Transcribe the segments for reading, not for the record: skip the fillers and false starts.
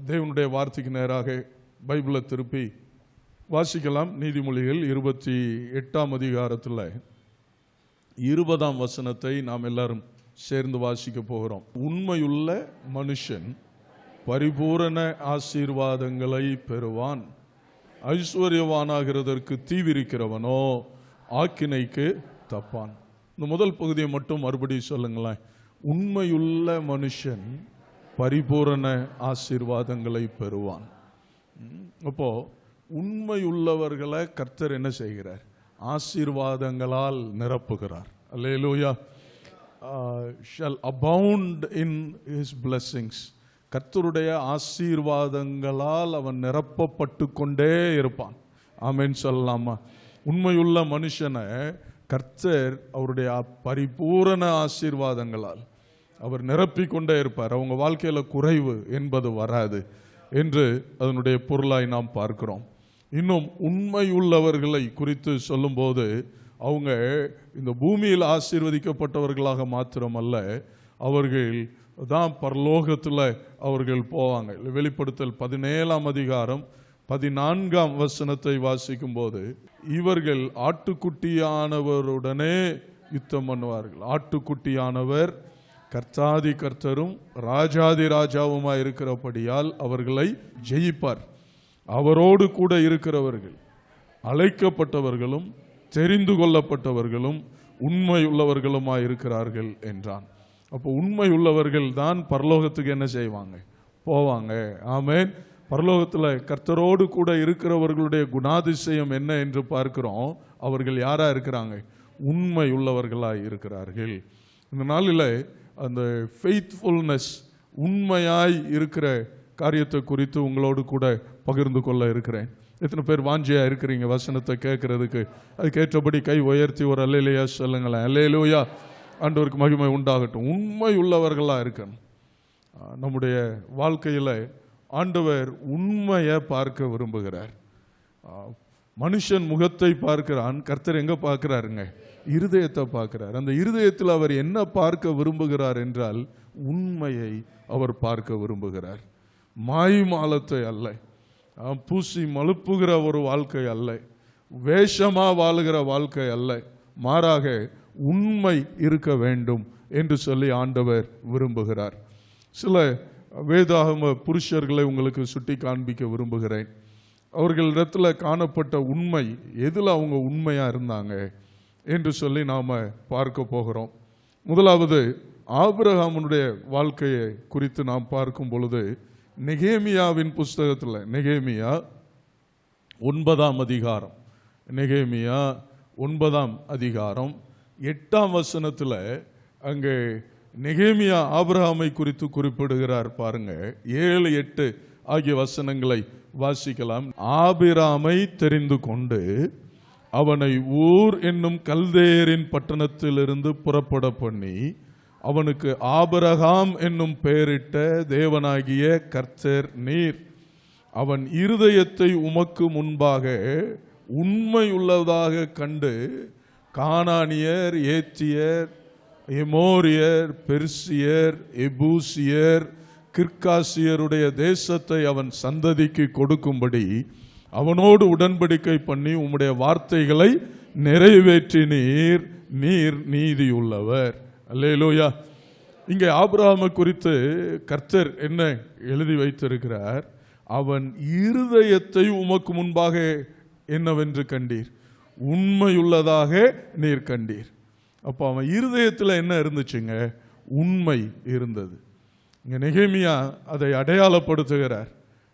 தேவனுடைய வார்த்தைக்கு நேராக பைபிளை திருப்பி வாசிக்கலாம். நீதிமொழிகள் 28ஆம் அதிகாரத்தில் 20ஆம் வசனத்தை நாம் எல்லாரும் சேர்ந்து வாசிக்க போகிறோம். உண்மையுள்ள மனுஷன் பரிபூரண ஆசீர்வாதங்களை பெறுவான், ஐஸ்வர்யவானாகிறதற்கு தீவிரிக்கிறவனோ ஆக்கினைக்கு தப்பான். இந்த முதல் பகுதியை மட்டும் மறுபடியும் சொல்லுங்களேன். உண்மையுள்ள மனுஷன் பரிபூரண ஆசீர்வாதங்களை பெறுவான். அப்போ உண்மையுள்ளவர்களை கர்த்தர் என்ன செய்கிறார்? ஆசீர்வாதங்களால் நிரப்புகிறார். அல்லேலூயா. shall abound in his blessings. கர்த்தருடைய ஆசீர்வாதங்களால் அவன் நிரப்பப்பட்டு கொண்டே இருப்பான். ஆமென் சொல்லலாமா? உண்மையுள்ள மனுஷனை கர்த்தர் அவருடைய பரிபூரண ஆசீர்வாதங்களால் அவர் நிரப்பிக்கொண்டே இருப்பார். அவங்க வாழ்க்கையில குறைவு என்பது வராது என்று அதனுடைய பொருளாய் நாம் பார்க்கிறோம். இன்னும் உண்மையுள்ளவர்களை குறித்து சொல்லும்போது அவங்க இந்த பூமியில் ஆசீர்வதிக்கப்பட்டவர்களாக மாத்திரமல்ல, அவர்கள் தான் பரலோகத்தில் அவர்கள் போவாங்க. வெளிப்படுத்தல் 17ஆம் அதிகாரம் 14ஆம் வசனத்தை வாசிக்கும் போது, இவர்கள் ஆட்டுக்குட்டியானவருடனே யுத்தம் பண்ணுவார்கள். ஆட்டுக்குட்டியானவர் கர்த்தாதி கர்த்தரும் ராஜாதி ராஜாவுமாய் இருக்கிறபடியால் அவர்களை ஜெயிப்பார். அவரோடு கூட இருக்கிறவர்கள் அழைக்கப்பட்டவர்களும் தெரிந்து கொள்ளப்பட்டவர்களும் உண்மை உள்ளவர்களுமாய் இருக்கிறார்கள் என்றான். அப்போ உண்மை உள்ளவர்கள் தான் பரலோகத்துக்கு என்ன செய்வாங்க? போவாங்க. ஆமென். பரலோகத்தில் கர்த்தரோடு கூட இருக்கிறவர்களுடைய குணாதிசயம் என்ன என்று பார்க்கிறோம். அவர்கள் யாரா இருக்கிறாங்க? உண்மை உள்ளவர்களாய் இருக்கிறார்கள். இந்த நாளில் அந்த ஃபெய்த்ஃபுல்னஸ், உண்மையாய் இருக்கிற காரியத்தை குறித்து உங்களோடு கூட பகிர்ந்து கொள்ள இருக்கிறேன். எத்தனை பேர் வாஞ்சியா இருக்கிறீங்க வசனத்தை கேட்கறதுக்கு? அதுக்கேற்றபடி கை உயர்த்தி ஒரு அல்லேலூயா சொல்லுங்களேன். அல்லேலூயா. ஆண்டவருக்கு மகிமை உண்டாகட்டும். உண்மை உள்ளவர்களாக இருக்கணும். நம்முடைய வாழ்க்கையில் ஆண்டவர் உண்மையை பார்க்க விரும்புகிறார். மனுஷன் முகத்தை பார்க்கிறான், கர்த்தர் எங்க பார்க்கிறாருங்க? இருதயத்தை பார்க்கிறார். அந்த இருதயத்தில் அவர் என்ன பார்க்க விரும்புகிறார் என்றால் உண்மையை அவர் பார்க்க விரும்புகிறார். மாய்மாலத்தை அல்ல, பூசி மழுப்புகிற ஒரு வாழ்க்கை அல்ல, வேஷமா வாழுகிற வாழ்க்கை அல்ல, மாறாக உண்மை இருக்க வேண்டும் என்று சொல்லி ஆண்டவர் விரும்புகிறார். சில வேதாகம புருஷர்களை உங்களுக்கு சுட்டி காண்பிக்க விரும்புகிறேன். அவர்களிடத்தில் காணப்பட்ட உண்மை, எதில் அவங்க உண்மையா இருந்தாங்க என்று சொல்லி நாம பார்க்க போகிறோம். முதலாவது ஆபிரகாமுடைய வாழ்க்கையை குறித்து நாம் பார்க்கும் பொழுது நெகேமியாவின் புஸ்தகத்தில், நெகேமியா 9ஆம் அதிகாரம், நெகேமியா 9ஆம் அதிகாரம் 8ஆம் வசனத்தில் அங்கே நெகேமியா ஆபிரகாமை குறித்து குறிப்பிடுகிறார். பாருங்க, 7, 8 ஆகிய வசனங்களை வாசிக்கலாம். ஆபிராமை தெரிந்து கொண்டு அவனை ஊர் என்னும் கல்தேயரின் பட்டணத்திலிருந்து புறப்பட பண்ணி அவனுக்கு ஆபிரகாம் என்னும் பெயரிட்ட தேவனாகிய கர்த்தர் நீர். அவன் இருதயத்தை உமக்கு முன்பாக உண்மை உள்ளதாக கண்டு கானானியர், ஏத்தியர், எமோரியர், பெர்சியர், எபூசியர், கிர்காசியருடைய தேசத்தை அவன் சந்ததிக்கு கொடுக்கும்படி அவனோடு உடன்படிக்கை பண்ணி உம்முடைய வார்த்தைகளை நிறைவேற்றினீர். நீர் நீதியுள்ளவர். அல்லேலூயா. இங்கே ஆபிரகாமை குறித்து கர்த்தர் என்ன எழுதி வைத்திருக்கிறார்? அவன் இருதயத்தை உமக்கு முன்பாக என்னவென்று கண்டீர்? உண்மையுள்ளதாக நீர் கண்டீர். அப்போ அவன் இருதயத்தில் என்ன இருந்துச்சுங்க? உண்மை இருந்தது. இங்க நெகேமியா அதை அடையாளப்படுத்துகிறார்.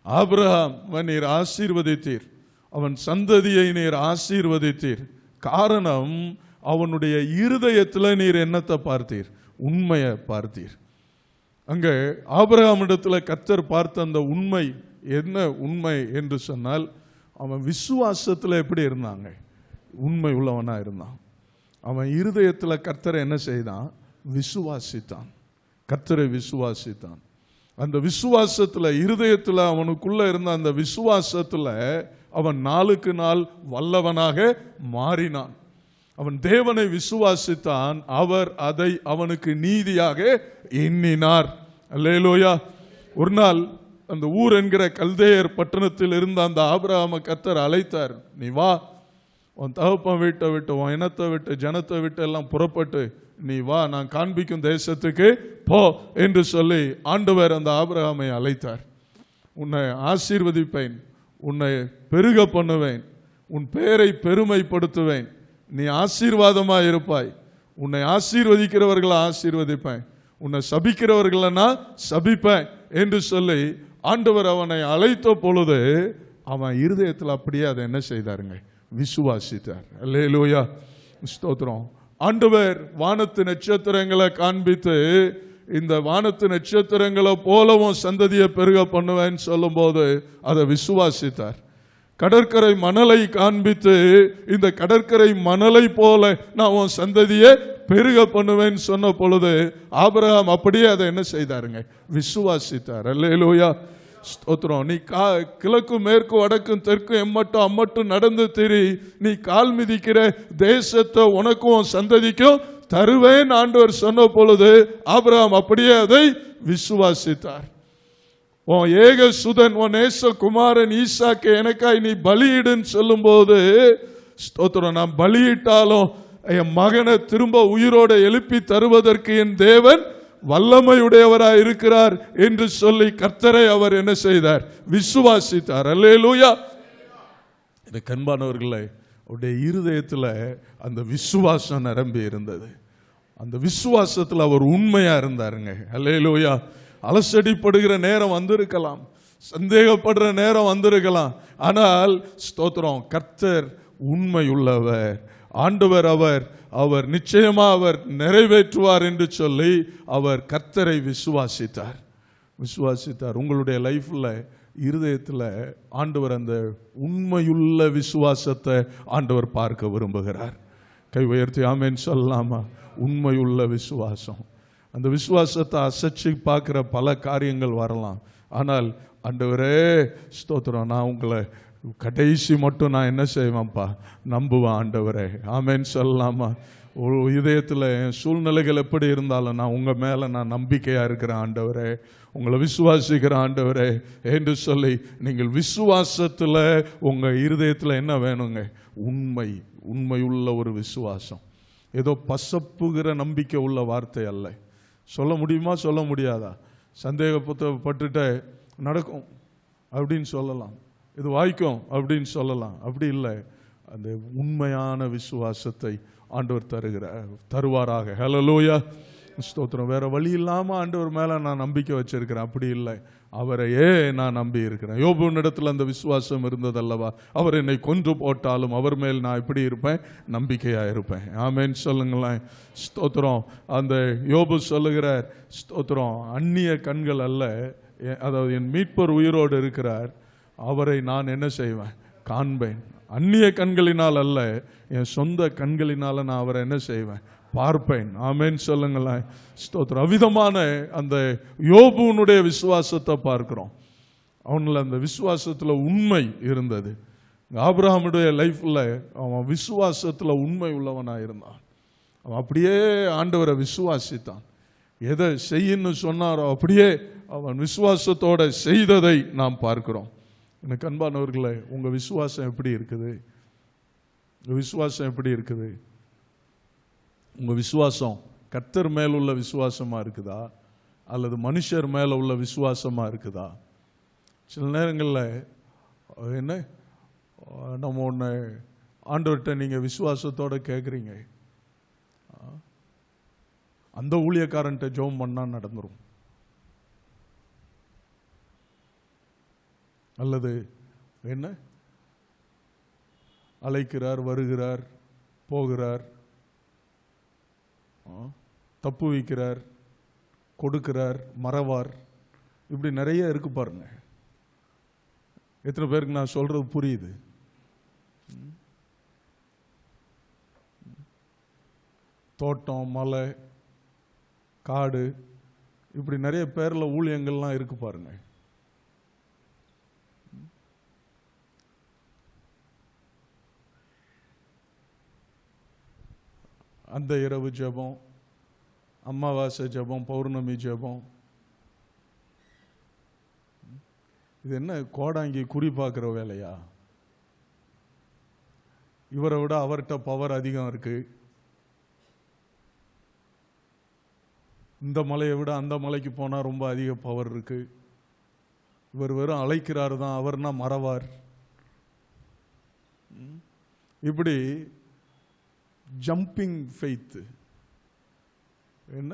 ஆபிரகாம் நீர் ஆசீர்வதித்தீர், அவன் சந்ததியை நீர் ஆசீர்வதித்தீர். காரணம், அவனுடைய இருதயத்தில் நீர் என்னத்தை பார்த்தீர்? உண்மையை பார்த்தீர். அங்கே ஆபிரகாமிடத்தில் கர்த்தர் பார்த்த அந்த உண்மை என்ன உண்மை என்று சொன்னால், அவன் விசுவாசத்தில் எப்படி இருந்தாங்க? உண்மை உள்ளவனா இருந்தான். அவன் இருதயத்தில் கர்த்தரை என்ன செய்தான்? விசுவாசித்தான். கர்த்தரை விசுவாசித்தான். அந்த விசுவாசத்தில், இருதயத்தில் அவனுக்குள்ள இருந்த அந்த விசுவாசத்தில் அவன் நாளுக்கு நாள் வல்லவனாக மாறினான். அவன் தேவனை விசுவாசித்தான், அவர் அதை அவனுக்கு நீதியாக எண்ணினார். அல்லேலூயா. ஒரு நாள் அந்த ஊர் என்கிற கல்தேயர் பட்டணத்தில் இருந்த அந்த ஆபிரகாமை கர்த்தர் அழைத்தார். நீ வா, உன் தகப்பன் வீட்டை விட்டு, உன் இனத்தை விட்டு, ஜனத்தை விட்டு எல்லாம் புறப்பட்டு நீ வா, நான் காண்பிக்கும் தேசத்துக்கு போ என்று சொல்லி ஆண்டவர் அந்த ஆபிரகாமை அழைத்தார். உன்னை ஆசீர்வதிப்பேன், உன்னை பெருக பண்ணுவேன், உன் பெயரை பெருமைப்படுத்துவேன், நீ ஆசீர்வாதமாக இருப்பாய், உன்னை ஆசீர்வதிக்கிறவர்களை ஆசீர்வதிப்பேன், உன்னை சபிக்கிறவர்களை நான் சபிப்பேன் என்று சொல்லி ஆண்டவர் அவனை அழைத்த பொழுது அவன் இருதயத்தில் அப்படியே அதை என்ன செய்தாருங்க, விசுவாசித்தார். அல்லேலூயா, ஸ்தோத்திரம். ஆண்டவர் வானத்து நட்சத்திரங்களை காண்பித்து இந்த வானத்து நட்சத்திரங்களை போலவும் சந்ததியை பெருக பண்ணுவேன்னு சொல்லும் போது அதை விசுவாசித்தார். கடற்கரை மணலை காண்பித்து இந்த கடற்கரை மணலை போல நான் உன் சந்ததியை பெருக பண்ணுவேன்னு சொன்ன பொழுது ஆபிரகாம் அப்படியே அதை என்ன செய்தாருங்க, விசுவாசித்தார். அல்லேலூயா, ஸ்தோத்திரம். நீ கிழக்கு மேற்கு வடக்கும் தெற்கு எம்மட்டும் அம்மட்டும் நடந்து திரி, நீ கால் மிதிக்கிற தேசத்தை உனக்கும் சந்ததிக்கும் தருவேன் ஆண்டவர் சொன்ன பொழுது ஆபிரகாம் அப்படியே அதை விசுவாசித்தார். உன் ஏக சுதன், உன் நேச குமாரன் ஈசாக்கு எனக்காய் நீ பலியிடுன்னு சொல்லும் போது ஸ்தோத்திரம், நான் பலியிட்டாலும் என் மகனை திரும்ப உயிரோட எழுப்பி தருவதற்கு என் தேவன் வல்லமையுடையவராய் இருக்கிறார் என்று சொல்லி கர்த்தரை அவர் என்ன செய்தார், விசுவாசித்தார். அல்லேலூயா. எனக்கு அன்பானவர்களே, அவருடைய இருதயத்தில் அந்த விசுவாசம் நிரம்பி இருந்தது. அந்த விசுவாசத்தில் அவர் உண்மையா இருந்தாருங்க. அல்லேலூயா. அலசடிப்படுகிற நேரம் வந்திருக்கலாம், சந்தேகப்படுற நேரம் வந்திருக்கலாம், ஆனால் ஸ்தோத்திரம், கர்த்தர் உண்மையுள்ளவர். ஆண்டவர் அவர் நிச்சயமா அவர் நிறைவேற்றுவார் என்று சொல்லி அவர் கர்த்தரை விசுவாசித்தார். உங்களுடைய லைஃப்ல இருதயத்தில் ஆண்டவர் அந்த உண்மையுள்ள விசுவாசத்தை ஆண்டவர் பார்க்க விரும்புகிறார். கை உயர்த்தி ஆமென் சொல்லலாமா? உண்மையுள்ள விசுவாசம். அந்த விசுவாசத்தை அசைச்சு பார்க்கிற பல காரியங்கள் வரலாம், ஆனால் ஆண்டவரே ஸ்தோத்திரம், நான் உங்களை கடைசி மட்டும் நான் என்ன செய்வேன்ப்பா, நம்புவேன் ஆண்டவரே. ஆமென் சொல்லலாமா? ஒரு இதயத்தில் என் சூழ்நிலைகள் எப்படி இருந்தாலும் நான் உங்கள் மேலே நான் நம்பிக்கையாக இருக்கிறேன் ஆண்டவரே, உங்களை விசுவாசிக்கிறேன் ஆண்டவரே என்று சொல்லி நீங்கள் விசுவாசத்தில் உங்கள் இருதயத்தில் என்ன வேணுங்க, உண்மையுள்ள ஒரு விசுவாசம். ஏதோ பசப்புகிற நம்பிக்கை உள்ள வார்த்தை அல்ல. சொல்ல முடியுமா, சொல்ல முடியாதா? சந்தேகப்பட்டுட்ட நடக்கும் அப்படின்னு சொல்லலாம், இது வாய்க்கும் அப்படின்னு சொல்லலாம். அப்படி இல்லை, அந்த உண்மையான விசுவாசத்தை ஆண்டவர் தருவாராக. ஹல்லேலூயா, ஸ்தோத்திரம். வேற வழி இல்லாமல் ஆண்டவர் மேலே நான் நம்பிக்கை வச்சிருக்கிறேன், அப்படி இல்லை, அவரையே நான் நம்பி இருக்கிறேன். யோபுவினிடத்தில் அந்த விசுவாசம் இருந்ததல்லவா, அவர் என்னை கொன்று போட்டாலும் அவர் மேல் நான் எப்படி இருப்பேன், நம்பிக்கையாக இருப்பேன். ஆமென் சொல்லுங்களேன், ஸ்தோத்திரம். அந்த யோபு சொல்லுகிறார், ஸ்தோத்திரம், அந்நிய கண்கள் அல்ல, அதாவது என் மீட்பர் உயிரோடு இருக்கிறார், அவரை நான் என்ன செய்வேன், காண்பேன். அந்நிய கண்களினால் அல்ல, என் சொந்த கண்களினால நான் அவரை என்ன செய்வேன், பார்ப்பேன். ஆமென் சொல்லுங்களேன், ஸ்தோத்திரம். அவ்விதமான அந்த யோபுனுடைய விசுவாசத்தை பார்க்கிறோம். அவனில் அந்த விசுவாசத்தில் உண்மை இருந்தது. ஆபிரகாமுடைய லைஃப்ல அவன் விசுவாசத்தில் உண்மை உள்ளவனாக இருந்தான். அவன் அப்படியே ஆண்டவரை விசுவாசித்தான். எதை செய்யன்னு சொன்னாரோ அப்படியே அவன் விசுவாசத்தோட செய்ததை நாம் பார்க்கிறோம். எனக்கு அன்பானவர்களே, உங்க விசுவாசம் எப்படி இருக்குது? விசுவாசம் எப்படி இருக்குது? உங்க விசுவாசம் கர்த்தர் மேல் உள்ள விசுவாசமா இருக்குதா, அல்லது மனுஷர் மேல உள்ள விசுவாசமா இருக்குதா? சில நேரங்களில் என்ன நம்ம ஒன்று ஆண்டவர்கிட்ட நீங்க விசுவாசத்தோட கேட்குறீங்க, அந்த ஊழியக்காரன்ட்ட ஜெபம் பண்ணா நடந்துரும், அல்லது என்ன அழைக்கிறார், வருகிறார், போகிறார், தப்பு வைக்கிறார், கொடுக்கிறார், மறவார், இப்படி நிறைய இருக்கு பாருங்க. எத்தனை பேருக்கு நான் சொல்றது புரியுது? தோட்டம், மலை, காடு, இப்படி நிறைய பேர்ல ஊழியங்கள்லாம் இருக்கு பாருங்க. அந்த இரவு ஜெபம், அமாவாசை ஜெபம், பௌர்ணமி ஜெபம், இது என்ன கோடாங்கி குறி பார்க்குற வேலையா? இவரை விட அவர்கிட்ட பவர் அதிகம் இருக்கு. இந்த மலையை விட அந்த மலைக்கு போனால் ரொம்ப அதிக பவர் இருக்கு. இவர் வெறும் அழைக்கிறார் தான், அவர்னா மறவார். இப்படி ஜம்பிங் ஃபெய்த், என்ன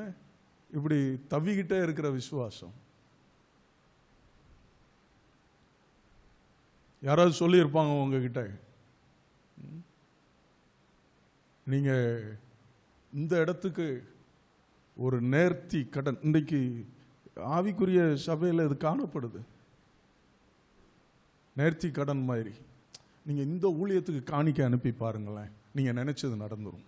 இப்படி தவிக்கிட்டே இருக்கிற விசுவாசம். யாராவது சொல்லியிருப்பாங்க உங்ககிட்ட, நீங்க இந்த இடத்துக்கு ஒரு நேர்த்தி கடன். இன்றைக்கு ஆவிக்குரிய சபையில் இது காணப்படுது. நேர்த்தி கடன் மாதிரி நீங்க இந்த ஊழியத்துக்கு காணிக்க அனுப்பி பாருங்களேன், நீங்க நினைச்சது நடந்துரும்.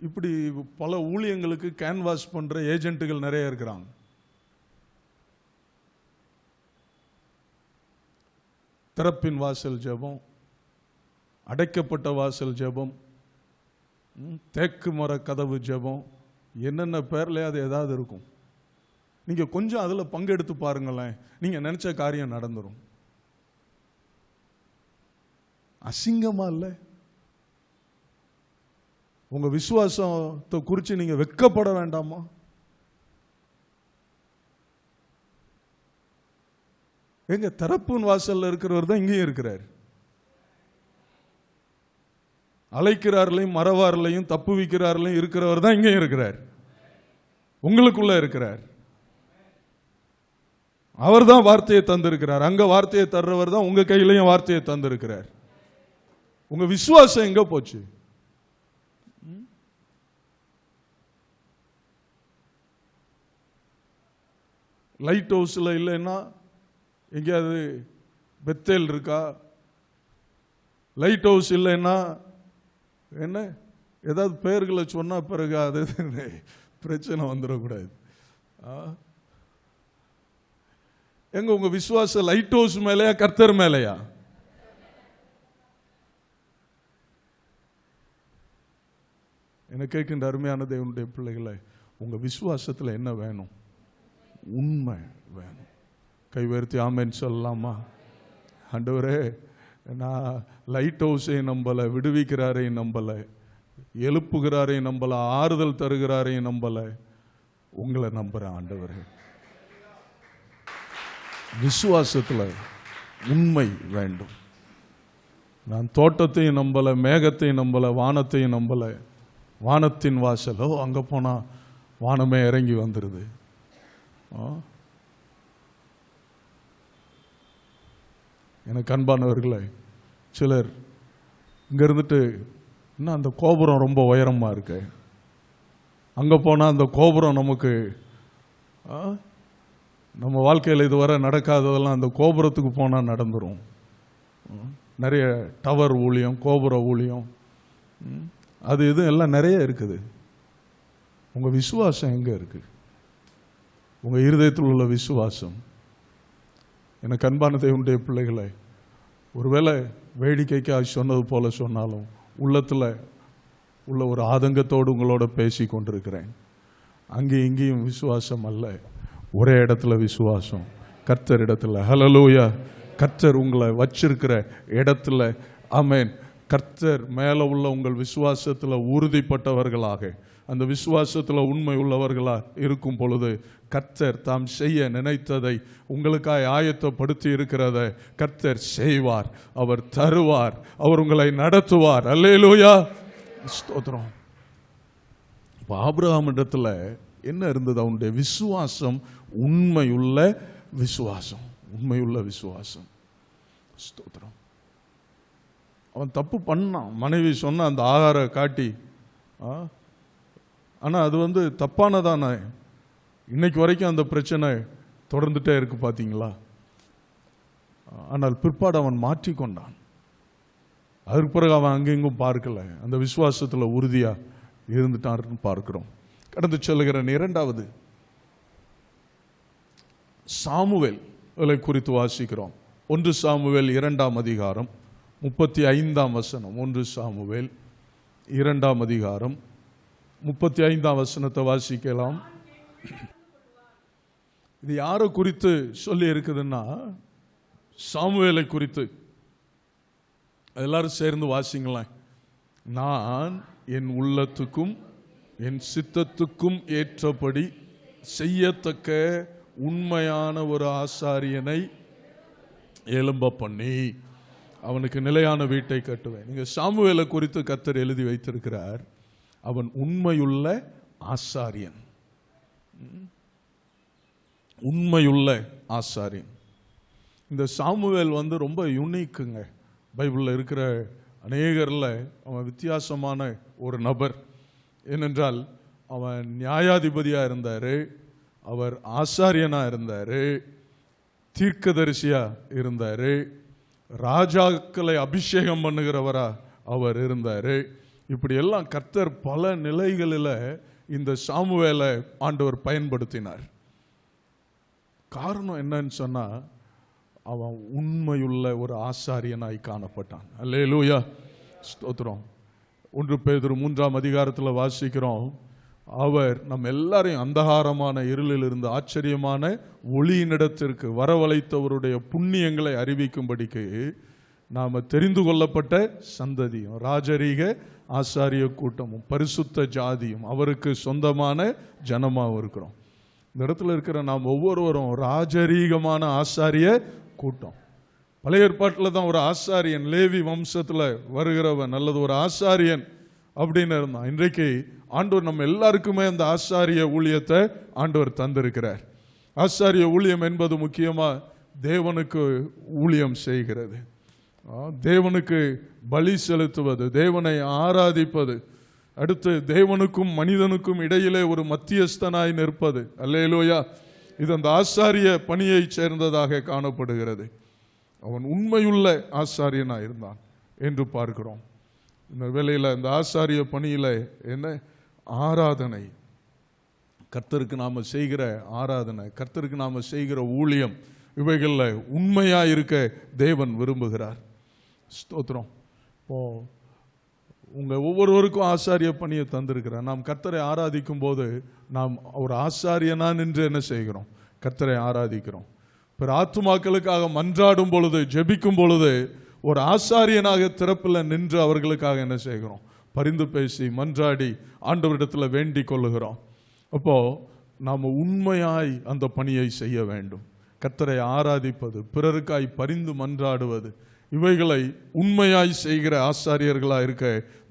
இப்படி பல ஊழியங்களுக்கு கேன்வாஸ் பண்ற ஏஜென்ட்டுகள் நிறைய இருக்கிறாங்க. திறப்பின் வாசல் ஜெபம், அடைக்கப்பட்ட வாசல் ஜெபம், தேக்கு மர கதவு ஜெபம், என்னென்ன பேர்ல அது ஏதாவது இருக்கும். நீங்க கொஞ்சம் அதுல பங்கெடுத்து பாருங்களேன், நீங்க நினைச்ச காரியம் நடந்துரும். அசிங்கமா இல்ல? உங்க விசுவாசத்தை குறித்து நீங்க வெட்கப்பட வேண்டாமா? எங்க திறப்பின் வாசல்ல இருக்கிறவர் தான் இங்கேயும் இருக்கிறார். அழைக்கிறார்களையும் மறவார்களையும் தப்புவிக்கிறார்களையும் இருக்கிறவர் தான் இங்கேயும் இருக்கிறார், உங்களுக்குள்ள இருக்கிறார். அவர் தான் வார்த்தையை தந்திருக்கிறார். அங்க வார்த்தையை தர்றவர் தான் உங்க கையிலையும் வார்த்தையை தந்திருக்கிறார். உங்க விசுவாசம் எங்க போச்சு? லைட் ஹவுஸ்ல இல்லைன்னா எங்கேயாவது பெத்தேல் இருக்கா? லைட் ஹவுஸ் இல்லைன்னா என்ன ஏதாவது பெயர்களை சொன்னா பிறகு அது பிரச்சனை வந்துடக்கூடாது. எங்க உங்க விசுவாசம் லைட் ஹவுஸ் மேலையா கர்த்தர் மேலையா? என்ன கேட்கின்ற அருமையான தேவனுடைய பிள்ளைகளை, உங்க விசுவாசத்துல என்ன வேணும்? உண்மை வேணும். கை உயர்த்தி ஆமென் சொல்லலாமா? ஆண்டவரே, நான் லைட் ஹவுஸை நம்பல, விடுவிக்கிறாரே நம்பல, எழுப்புகிறாரே நம்பல, ஆறுதல் தருகிறாரே நம்பல, உங்களை நம்புறேன் ஆண்டவரே. விசுவாசத்துல உண்மை வேண்டும். நான் தோட்டத்தையும் நம்பல, மேகத்தையும் நம்பல, வானத்தையும் நம்பல. வானத்தின் வாசலோ அங்க போனா வானமே இறங்கி வந்துருது. எனக்கு அன்பானவர்களே, சிலர் இங்க இருந்துட்டு இன்னும் அந்த கோபுரம் ரொம்ப உயரமா இருக்கு, அங்க போனா அந்த கோபுரம் நமக்கு நம்ம வாழ்க்கையில் இதுவரை நடக்காததெல்லாம் அந்த கோபுரத்துக்கு போனால் நடந்துடும். நிறைய டவர் ஊழியம், கோபுர ஊழியம், அது இது எல்லாம் நிறைய இருக்குது. உங்கள் விசுவாசம் எங்கே இருக்கு? உங்கள் இருதயத்தில் உள்ள விசுவாசம். எனக்கு அன்பான தேவனுடைய பிள்ளைகளை, ஒருவேளை வேடிக்கைக்காக சொன்னது போல சொன்னாலும் உள்ளத்தில் உள்ள ஒரு ஆதங்கத்தோடு உங்களோட பேசி கொண்டிருக்கிறேன். அங்கேயும் இங்கேயும் விசுவாசம் அல்ல, ஒரே இடத்துல விசுவாசம், கர்த்தர் இடத்துல. ஹல்லேலூயா. கர்த்தர் உங்களை வச்சிருக்கிற இடத்துல, ஆமென், கர்த்தர் மேல உள்ள உங்கள் விசுவாசத்தில் உறுதிப்பட்டவர்களாக, அந்த விசுவாசத்தில் உண்மை உள்ளவர்களாக இருக்கும் பொழுது கர்த்தர் தாம் செய்ய நினைத்ததை உங்களுக்காக ஆயத்தப்படுத்தி இருக்கிறத கர்த்தர் செய்வார், அவர் தருவார், அவர் உங்களை நடத்துவார். அல்லேலூயா, ஸ்தோத்திரம். இப்போ ஆபிரகாம் இடத்துல என்ன இருந்தது? அவனுடைய விசுவாசம் உண்மையுள்ள விசுவாசம், உண்மையுள்ள விசுவாசம். ஸ்தோத்திரம். அவன் தப்பு பண்ணான், மனைவி சொன்ன அந்த ஆகார காட்டி, ஆனா அது தப்பானதானே. இன்னைக்கு வரைக்கும் அந்த பிரச்சனை தொடர்ந்துட்டே இருக்கு, பாத்தீங்களா? ஆனால் பிற்பாடு அவன் மாற்றிக்கொண்டான். அதற்கு பிறகு அவன் அங்கெங்கும் பார்க்கல, அந்த விசுவாசத்துல உறுதியா இருந்துட்டான்னு பார்க்கிறோம். கடந்து செல்கிற இரண்டாவது சாமுவேல் குறித்து வாசிக்கிறோம். 1 சாமுவேல் 2ஆம் அதிகாரம் 35ஆம் வசனம். 1 சாமுவேல் 2ஆம் அதிகாரம் 35ஆம் வசனத்தை வாசிக்கலாம். இது யாரை குறித்து சொல்லி இருக்குதுன்னா, சாமுவேலை குறித்து. எல்லாரும் சேர்ந்து வாசிங்களேன். நான் என் உள்ளத்துக்கும் என் சித்தத்துக்கும் ஏற்றபடி செய்யத்தக்க உண்மையான ஒரு ஆசாரியனை எழும்ப பண்ணி அவனுக்கு நிலையான வீட்டை கட்டுவேன். நீங்க சாமுவேலை குறித்து கர்த்தர் எழுதி வைத்திருக்கிறார். அவன் உண்மையுள்ள ஆசாரியன். உண்மையுள்ள ஆசாரியன். இந்த சாமுவேல் ரொம்ப யூனிக்குங்க. பைபிளில் இருக்கிற அநேகரில் அவன் வித்தியாசமான ஒரு நபர். ஏனென்றால் அவன் நியாயாதிபதியாக இருந்தார், அவர் ஆசாரியனாக இருந்தார், தீர்க்கதரிசியாக இருந்தார், ராஜாக்களை அபிஷேகம் பண்ணுகிறவரா அவர் இருந்தார். இப்படி எல்லாம் கர்த்தர் பல நிலைகளில் இந்த சாமுவேலை ஆண்டவர் பயன்படுத்தினார். காரணம் என்னன்னு சொன்னா, அவன் உண்மையுள்ள ஒரு ஆசாரியனாய் காணப்பட்டான். அல்லேலூயா, ஸ்தோத்திரம். 1 பேதுரு 3ஆம் அதிகாரத்தில் வாசிக்கிறோம், அவர் நம்ம எல்லாரையும் அந்தகாரமான இருளில் இருந்து ஆச்சரியமான ஒளியினிடத்திற்கு வரவழைத்தவருடைய புண்ணியங்களை அறிவிக்கும்படிக்கு நாம் தெரிந்து கொள்ளப்பட்ட சந்ததியும் ராஜரீக ஆசாரிய கூட்டமும் பரிசுத்த ஜாதியும் அவருக்கு சொந்தமான ஜனமாகவும் இருக்கிறோம். இந்த இடத்துல இருக்கிற நாம் ஒவ்வொருவரும் ராஜரீகமான ஆசாரிய கூட்டம். பழைய ஏற்பாட்டில் தான் ஒரு ஆசாரியன் லேவி வம்சத்தில் வருகிறவன் அல்லது ஒரு ஆசாரியன் அப்படின்னு இருந்தான். இன்றைக்கு ஆண்டவர் நம்ம எல்லாருக்குமே அந்த ஆசாரிய ஊழியத்தை ஆண்டவர் தந்திருக்கிறார். ஆசாரிய ஊழியம் என்பது முக்கியமாக தேவனுக்கு ஊழியம் செய்கிறது, தேவனுக்கு பலி செலுத்துவது, தேவனை ஆராதிப்பது, அடுத்து தேவனுக்கும் மனிதனுக்கும் இடையிலே ஒரு மத்தியஸ்தனாய் நிற்பது. அல்லேலூயா, இது அந்த ஆசாரிய பணியை சேர்ந்ததாக காணப்படுகிறது. அவன் உண்மையுள்ள ஆசாரியனாக இருந்தான் என்று பார்க்கிறோம். இந்த வேளையில் இந்த ஆசாரிய பணியில் என்ன ஆராதனை, கர்த்தருக்கு நாம் செய்கிற ஆராதனை, கர்த்தருக்கு நாம் செய்கிற ஊழியம், இவைகளில் உண்மையாக இருக்க தேவன் விரும்புகிறார். ஸ்தோத்திரம். இப்போ உங்கள் ஒவ்வொருவருக்கும் ஆசாரிய பணியை தந்திருக்கிறார். நாம் கர்த்தரை ஆராதிக்கும் போது நாம் ஒரு ஆசாரியனா நின்று என்ன செய்கிறோம்? கர்த்தரை ஆராதிக்கிறோம். பிற ஆத்துமாக்களுக்காக மன்றாடும் பொழுது, ஜெபிக்கும் பொழுது ஒரு ஆசாரியனாக திறப்பில் நின்று அவர்களுக்காக என்ன செய்கிறோம்? பரிந்து பேசி மன்றாடி ஆண்டவரிடத்தில் வேண்டிக் கொள்ளுகிறோம். அப்போ நாம் உண்மையாய் அந்த பணியை செய்ய வேண்டும். கர்த்தரை ஆராதிப்பது, பிறருக்காய் பரிந்து மன்றாடுவது, இவைகளை உண்மையாய் செய்கிற ஆசாரியர்களாக இருக்க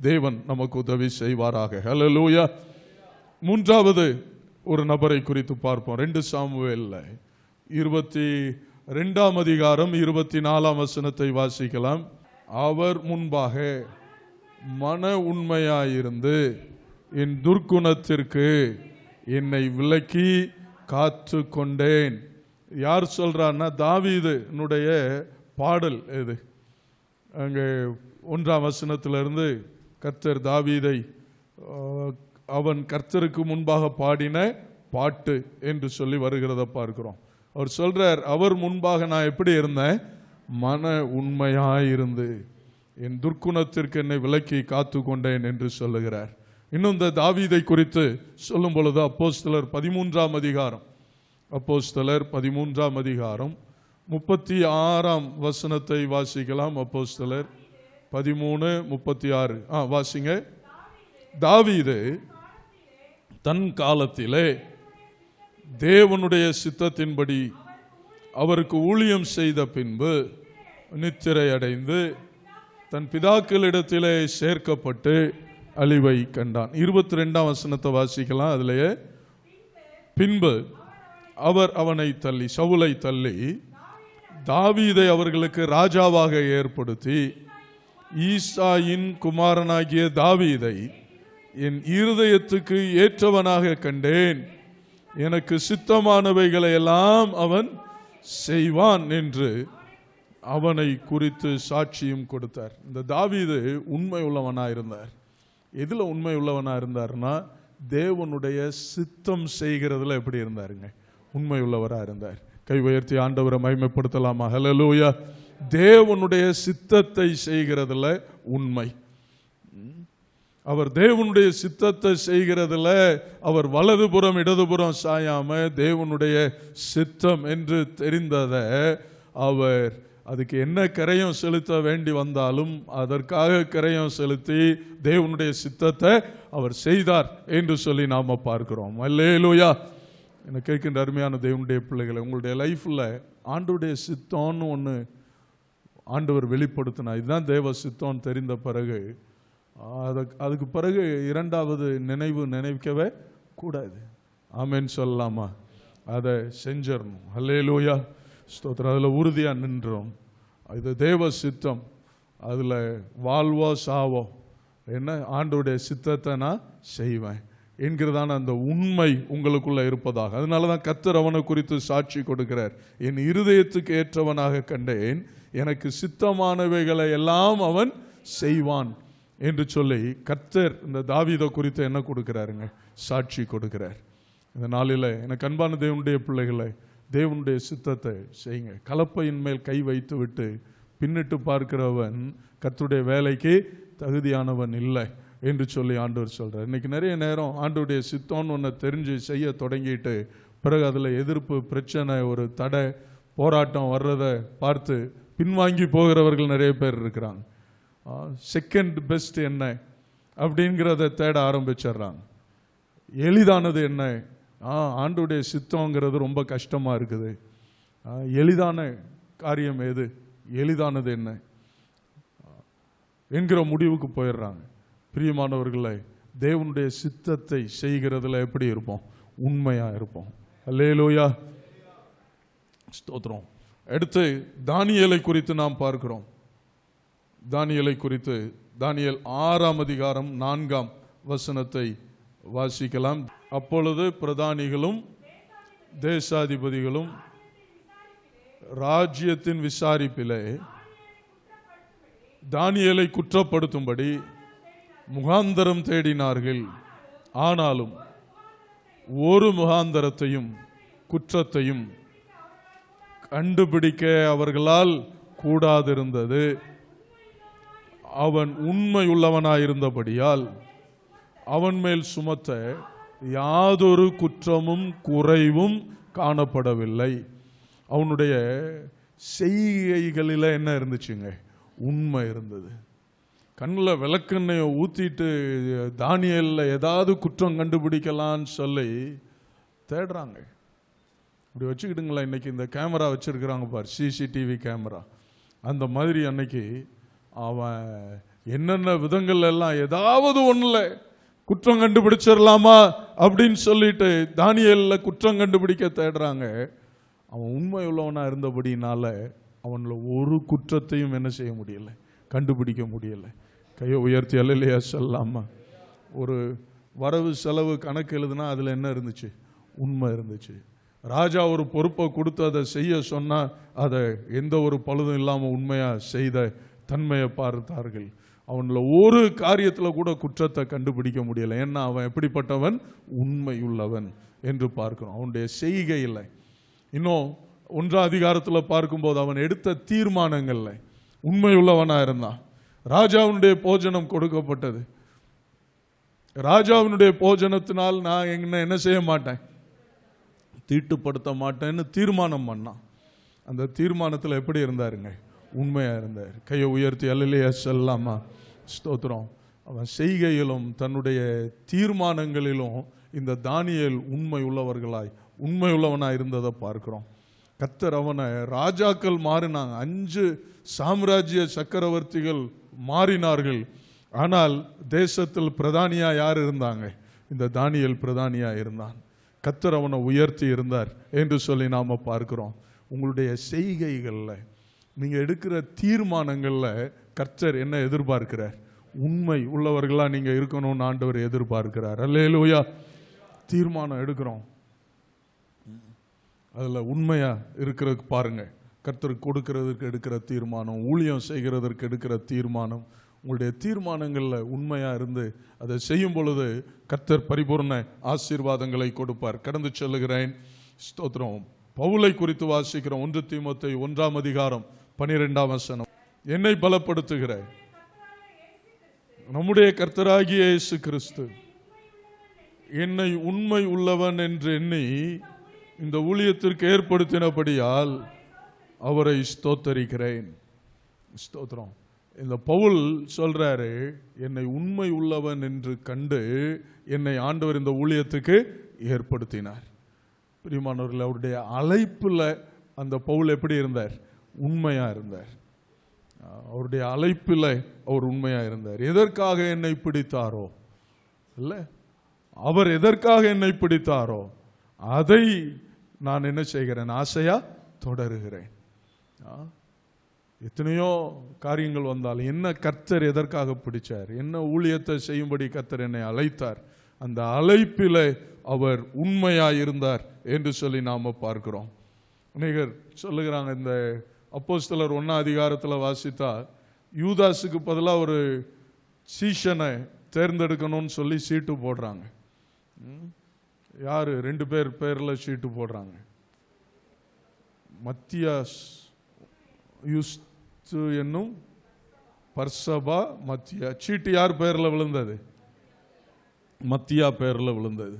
தேவன் நமக்கு உதவி செய்வாராக. ஹல்லேலூயா. 3வது ஒரு நபரை குறித்து பார்ப்போம். 2 சாமுவேல்ல 22ஆம் அதிகாரம் 24ஆம் வசனத்தை வாசிக்கலாம். அவர் முன்பாக மன உண்மையாயிருந்து என் துர்க்குணத்திற்கு என்னை விலக்கி காத்து கொண்டேன். யார் சொல்றான்னா, தாவீதுனுடைய பாடல் இது. அங்கே 1ஆம் வசனத்திலிருந்து கர்த்தர் தாவீதை அவன் கர்த்தருக்கு முன்பாக பாடின பாட்டு என்று சொல்லி வருகிறத பார்க்கிறோம். அவர் சொல்றார், அவர் முன்பாக நான் எப்படி இருந்தேன்? மன உண்மையாயிருந்து என் துர்க்குணத்திற்கு என்னை விலக்கி காத்து கொண்டேன் என்று சொல்லுகிறார். இன்னும் இந்த தாவீதை குறித்து சொல்லும் பொழுது அப்போஸ்தலர் 13ஆம் அதிகாரம், அப்போஸ்தலர் 13ஆம் அதிகாரம் 36ஆம் வசனத்தை வாசிக்கலாம். அப்போஸ்தலர் 13:36 வாசிங்க. தாவீது தன் காலத்திலே தேவனுடைய சித்தத்தின்படி அவருக்கு ஊழியம் செய்த பின்பு நித்திரை அடைந்து தன் பிதாக்களிடத்திலே சேர்க்கப்பட்டு அழிவை கண்டான். 22ஆம் வசனத்தை வாசிக்கலாம். அதிலேயே பின்பு அவர் அவனை தள்ளி, சவுலை தள்ளி தாவீதை அவர்களுக்கு ராஜாவாக ஏற்படுத்தி, ஈசாயின் குமாரனாகிய தாவீதை என் இருதயத்துக்கு ஏற்றவனாக கண்டேன், எனக்கு சித்தமானவைகளை எல்லாம் அவன் செய்வான் என்று அவனை குறித்து சாட்சியும் கொடுத்தார். இந்த தாவீது உண்மை உள்ளவனா இருந்தார். எதுல உண்மை உள்ளவனா இருந்தார்னா, தேவனுடைய சித்தம் செய்கிறதுல எப்படி இருந்தாருங்க? உண்மை உள்ளவரா இருந்தார். கை உயர்த்தி ஆண்டவரை மகிமைப்படுத்தலாமா? ஹல்லேலூயா. தேவனுடைய சித்தத்தை செய்கிறதுல உண்மை. அவர் தேவனுடைய சித்தத்தை செய்கிறதுல அவர் வலதுபுறம் இடதுபுறம் சாயாம தேவனுடைய சித்தம் என்று தெரிந்ததை அவர் அதுக்கு என்ன கரையம் செலுத்த வேண்டி வந்தாலும் அதற்காக கரையம் செலுத்தி தேவனுடைய சித்தத்தை அவர் செய்தார் என்று சொல்லி நாம பார்க்கிறோம். அல்லேலூயா. எனக்கு கேட்கின்ற அருமையான தேவனுடைய பிள்ளைகளை, உங்களுடைய லைஃப்ல ஆண்டவருடைய சித்தம்னு ஒன்று ஆண்டவர் வெளிப்படுத்தினா, இதுதான் தேவ சித்தம் தெரிந்த பிறகு அதுக்கு பிறகு இரண்டாவது நினைக்கவே கூடாது. ஆமென் சொல்லலாமா? அதை செஞ்சிடணும். அல்லேலூயா, ஸ்தோத்திரம். அதில் உறுதியாக நின்றோம். இது தேவ சித்தம், அதில் வாழ்வோ சாவோ என்ன ஆண்டவருடைய சித்தத்தை நான் செய்வேன் என்கிறதான அந்த உண்மை உங்களுக்குள்ள இருப்பதாக. அதனால தான் கர்த்தர் அவனை குறித்து சாட்சி கொடுக்கிறார். என் இருதயத்துக்கு ஏற்றவனாக கண்டேன், எனக்கு சித்தமானவைகளை எல்லாம் அவன் செய்வான் என்று சொல்லி கர்த்தர் இந்த தாவீதை குறித்து என்ன கொடுக்கிறாருங்க? சாட்சி கொடுக்கிறார். இந்த நாளில் எனக்கு அன்பான தேவனுடைய பிள்ளைகளை, தேவனுடைய சித்தத்தை செய்யுங்க. கலப்பையின் மேல் கை வைத்து விட்டு பின்னிட்டு பார்க்கிறவன் கர்த்தருடைய வேலைக்கு தகுதியானவன் இல்லை என்று சொல்லி ஆண்டவர் சொல்றார். இன்னைக்கு நிறைய நேரம் ஆண்டவருடைய சித்தம்னு ஒன்று தெரிஞ்சு செய்ய தொடங்கிட்டு பிறகு அதில் எதிர்ப்பு, பிரச்சனை, ஒரு தடை, போராட்டம் வர்றதை பார்த்து பின்வாங்கி போகிறவர்கள் நிறைய பேர் இருக்கிறாங்க. செகண்ட் பெஸ்ட் என்ன அப்படிங்கிறத தேட ஆரம்பிச்சிடுறாங்க. எளிதானது என்ன? ஆண்டவருடைய சித்தங்கிறது ரொம்ப கஷ்டமாக இருக்குது. எளிதான காரியம் எது? எளிதானது என்ன என்கிற முடிவுக்கு போயிடுறாங்க. பிரியமானவர்களை, தேவனுடைய சித்தத்தை செய்கிறதுல எப்படி இருப்போம்? உண்மையாக இருப்போம். அல்லேலூயா, ஸ்தோத்திரம். அடுத்து தானியேலை குறித்து நாம் பார்க்கிறோம். தானியேலை குறித்து தானியேல் 6ஆம் அதிகாரம் 4ஆம் வசனத்தை வாசிக்கலாம். அப்பொழுது பிரதானிகளும் தேசாதிபதிகளும் ராஜ்யத்தின் விசாரிப்பிலே தானியேலை குற்றப்படுத்தும்படி முகாந்தரம் தேடினார்கள். ஆனாலும் ஒரு முகாந்தரத்தையும் குற்றத்தையும் கண்டுபிடிக்க அவர்களால் கூடாதிருந்தது. அவன் உண்மையுள்ளவனாயிருந்தபடியால் அவன் மேல் சுமத்த யாதொரு குற்றமும் குறைவும் காணப்படவில்லை. அவனுடைய செய்கைகளில் என்ன இருந்துச்சுங்க? உண்மை இருந்தது. கண்ணில் விளக்கெண்ணையை ஊற்றிட்டு தானியேலில் ஏதாவது குற்றம் கண்டுபிடிக்கலான்னு சொல்லி தேடுறாங்க. இப்படி வச்சுக்கிட்டுங்களா, இன்னைக்கு இந்த கேமரா வச்சிருக்கிறாங்க பார், சிசிடிவி கேமரா. அந்த மாதிரி அன்னைக்கு அவன் என்னென்ன விதங்கள் எல்லாம் ஏதாவது ஒன்றுல குற்றம் கண்டுபிடிச்சிடலாமா அப்படின்னு சொல்லிட்டு தானியேலில் குற்றம் கண்டுபிடிக்க தேடுறாங்க. அவன் உண்மை உள்ளவனா இருந்தபடினால அவனில் ஒரு குற்றத்தையும் என்ன செய்ய முடியல, கண்டுபிடிக்க முடியலை. கையை உயர்த்தி அல்லேலூயா சொல்லலாமா? ஒரு வரவு செலவு கணக்கு எழுதுனா அதில் என்ன இருந்துச்சு? உண்மை இருந்துச்சு. ராஜா ஒரு பொறுப்பை கொடுத்து அதை செய்ய சொன்னால் அதை எந்த ஒரு பழுதும் இல்லாமல் உண்மையாக செய்த தன்மையை பார்த்தார்கள். அவனில் ஒரு காரியத்தில் கூட குற்றத்தை கண்டுபிடிக்க முடியலை. ஏன்னா அவன் எப்படிப்பட்டவன்? உண்மை உள்ளவன் என்று பார்க்கிறோம். அவனுடைய செய்கையில் இன்னும் 1ஆம் அதிகாரத்தில் பார்க்கும்போது அவன் எடுத்த தீர்மானங்கள்ல உண்மை உள்ளவனாக இருந்தான். ராஜாவினுடைய போஜனம் கொடுக்கப்பட்டது. ராஜாவினுடைய போஜனத்தினால் நான் என்ன செய்ய மாட்டேன், தீட்டுப்படுத்த மாட்டேன்னு தீர்மானம் பண்ணான். அந்த தீர்மானத்தில் எப்படி இருந்தாருங்க? உண்மையாக இருந்தார். கையை உயர்த்தி அல்லேலூயா சொல்லலாமா? ஸ்தோத்திரம். அவன் செய்கையிலும் தன்னுடைய தீர்மானங்களிலும் இந்த தானியேல் உண்மை உள்ளவனாய் இருந்ததை பார்க்கிறோம். கர்த்தர் அவனை, ராஜாக்கள் மாறினாங்க, 5 சாம்ராஜ்ய சக்கரவர்த்திகள் மாறினார்கள். ஆனால் தேசத்தில் பிரதானியா யார் இருந்தாங்க? இந்த தானியேல் பிரதானியா இருந்தான். கர்த்தர் அவனை உயர்த்தி இருந்தார் என்று சொல்லி நாம பார்க்கிறோம். உங்களுடைய செய்கைகளில், நீங்க எடுக்கிற தீர்மானங்களில் கர்த்தர் என்ன எதிர்பார்க்கிறார்? உண்மை உள்ளவர்களா நீங்க இருக்கணும்னு ஆண்டவர் எதிர்பார்க்கிறார். அல்லேலூயா. தீர்மானம் எடுக்கிறோம், அதுல உண்மையா இருக்கிறதுக்கு பாருங்க. கர்த்தருக்கு கொடுக்கிறதுக்கு எடுக்கிற தீர்மானம், ஊழியம் செய்கிறதற்கு எடுக்கிற தீர்மானம், உங்களுடைய தீர்மானங்களில் உண்மையா இருந்து அதை செய்யும் பொழுது கர்த்தர் பரிபூர்ண ஆசீர்வாதங்களை கொடுப்பார். கடந்து செல்லுகிறேன். ஸ்தோத்திரம். பவுலை குறித்து வாசிக்கிறோம். 1 தீமோத்தேயு 1ஆம் அதிகாரம் 12ஆம் வசனம். என்னை பலப்படுத்துகிற நம்முடைய கர்த்தராகிய இயேசு கிறிஸ்து என்னை உண்மை உள்ளவன் என்று எண்ணி இந்த ஊழியத்திற்கு ஏற்படுத்தினபடியால் அவரை ஸ்தோத்தரிக்கிறேன். ஸ்தோத்திரம். இந்த பவுல் சொல்றாரு, என்னை உண்மை உள்ளவன் என்று கண்டு என்னை ஆண்டவர் இந்த ஊழியத்துக்கு ஏற்படுத்தினார். பிரியமானவர்கள், அவருடைய அழைப்புல அந்த பவுல் எப்படி இருந்தார்? உண்மையா இருந்தார். அவருடைய அழைப்பில் அவர் உண்மையா இருந்தார். எதற்காக என்னை பிடித்தாரோ, இல்ல அவர் எதற்காக என்னை பிடித்தாரோ அதை நான் என்ன செய்கிறேன்? ஆசையா தொடருகிறேன். எத்தனையோ காரியங்கள் வந்தாலும் என்ன கர்த்தர் எதற்காக பிடிச்சார், என்ன ஊழியத்தை செய்யும்படி கர்த்தர் என்னை அழைத்தார், அந்த அழைப்பில் அவர் உண்மையா இருந்தார் என்று சொல்லி நாம பார்க்கிறோம். அநேகர் சொல்லுகிறாங்க, இந்த அப்போஸ்தலர் 1 அதிகாரத்தில் வாசித்தா யூதாஸுக்கு பதிலாக ஒரு சீஷனை தேர்ந்தெடுக்கணும்னு சொல்லி சீட்டு போடுறாங்க. யாரு? 2 பேர் பேரில் சீட்டு போடுறாங்க. மத்தியாஸ் யூஸ்து என்னும் பர்சபா மத்தியா. சீட்டு யார் பேரில் விழுந்தது? மத்தியா பேரில் விழுந்தது.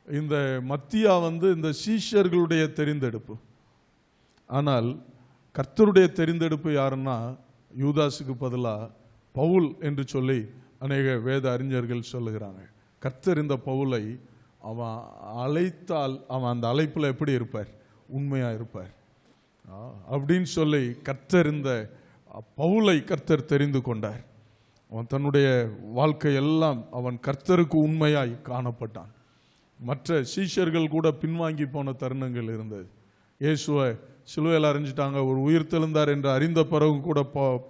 இந்த மத்தியா இந்த சீஷர்களுடைய தெரிந்தெடுப்பு. ஆனால் கர்த்தருடைய தெரிந்தெடுப்பு யாருன்னா யூதாஸுக்கு பதிலாக பவுல் என்று சொல்லி அநேக வேத அறிஞர்கள் சொல்லுகிறாங்க. கர்த்தர் இந்த பவுலை அவன் அழைத்தால் அவன் அந்த அழைப்பில் எப்படி இருப்பார்? உண்மையா இருப்பார் அப்படின்னு சொல்லி கர்த்தர் இந்த பவுலை கர்த்தர் தெரிந்து கொண்டார். அவன் தன்னுடைய வாழ்க்கையெல்லாம் அவன் கர்த்தருக்கு உண்மையாய் காணப்பட்டான். மற்ற சீஷர்கள் கூட பின்வாங்கி போன தருணங்கள் இருந்தது. இயேசுவை சிலுவையில் அறைஞ்சிட்டாங்க, ஒரு உயிர் தெழுந்தார் என்று அறிந்த பிறகு கூட